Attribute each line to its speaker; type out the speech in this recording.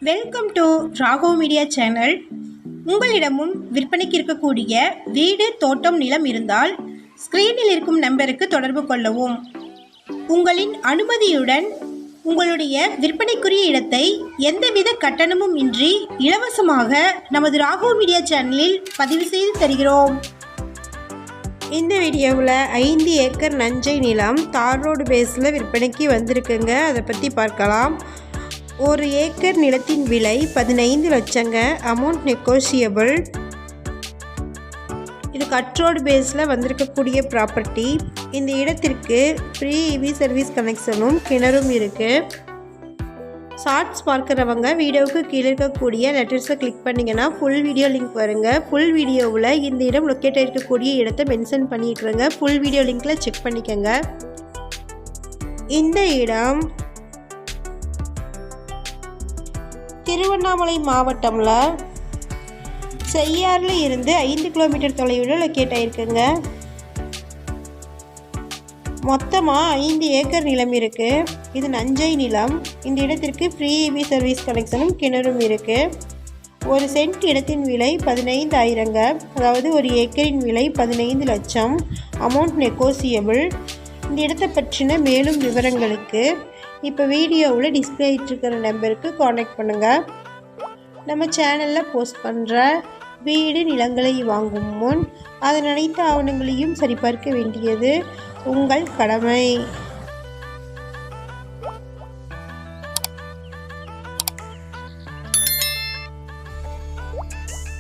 Speaker 1: Welcome to Raghav media channel. உங்களிடமும் விற்பனைக்கு இருக்கக்கூடிய வீடு, தோட்டம், நிலம் இருந்தால் ஸ்க்ரீனில் இருக்கும் நம்பருக்கு தொடர்பு கொள்ளவும். உங்களின் அனுமதியுடன் உங்களுடைய விற்பனைக்குரிய இடத்தை எந்தவித கட்டணமும் இன்றி இலவசமாக நமது ராகவ் மீடியா சேனலில் பதிவு செய்து தருகிறோம்.
Speaker 2: இந்த வீடியோவில் 5 ஏக்கர் நஞ்சை நிலம் தார் ரோடு பேஸில் விற்பனைக்கு வந்திருக்குங்க. அதை பற்றி பார்க்கலாம். 1 ஏக்கர் நிலத்தின் விலை 15 லட்சங்க. Amount negotiable. இது கட் ரோடு பேஸில் வந்திருக்கக்கூடிய ப்ராப்பர்ட்டி. இந்த இடத்திற்கு ஃப்ரீ இவி சர்வீஸ் கனெக்ஷனும் கிணறும் இருக்குது. ஷார்ட்ஸ் பார்க்குறவங்க வீடியோவுக்கு கீழே இருக்கக்கூடிய லெட்டர்ஸை கிளிக் பண்ணிங்கன்னா ஃபுல் வீடியோ லிங்க் வருங்க. ஃபுல் வீடியோவில் இந்த இடம் லொக்கேட் ஆகிருக்கக்கூடிய இடத்தை மென்ஷன் பண்ணியிருக்கிறேங்க. ஃபுல் வீடியோ லிங்க்கில் செக் பண்ணிக்கோங்க. இந்த இடம் திருவண்ணாமலை மாவட்டமில் செய்யாறில் இருந்து 5 கிலோமீட்டர் தொலைவில் லொக்கேட் ஆகிருக்குங்க. மொத்தமாக 5 ஏக்கர் நிலம் இருக்குது. இது நஞ்சை நிலம். இந்த இடத்திற்கு ஃப்ரீ இபி சர்வீஸ் கனெக்ஷனும் கிணறும் இருக்குது. 1 சென்ட் இடத்தின் விலை 15,000ங்க. அதாவது 1 ஏக்கரின் விலை 15 லட்சம். Amount negotiable. இந்த இடத்தை பற்றின மேலும் விவரங்களுக்கு இப்போ வீடியோவில் டிஸ்பிளே ஆகிட்டுருக்கிற நம்பருக்கு காண்டாக்ட் பண்ணுங்கள். நம்ம சேனலில் போஸ்ட் பண்ணுற வீடு, நிலங்களை வாங்கும் முன் அதன் அனைத்து ஆவணங்களையும் சரிபார்க்க வேண்டியது உங்கள் கடமை.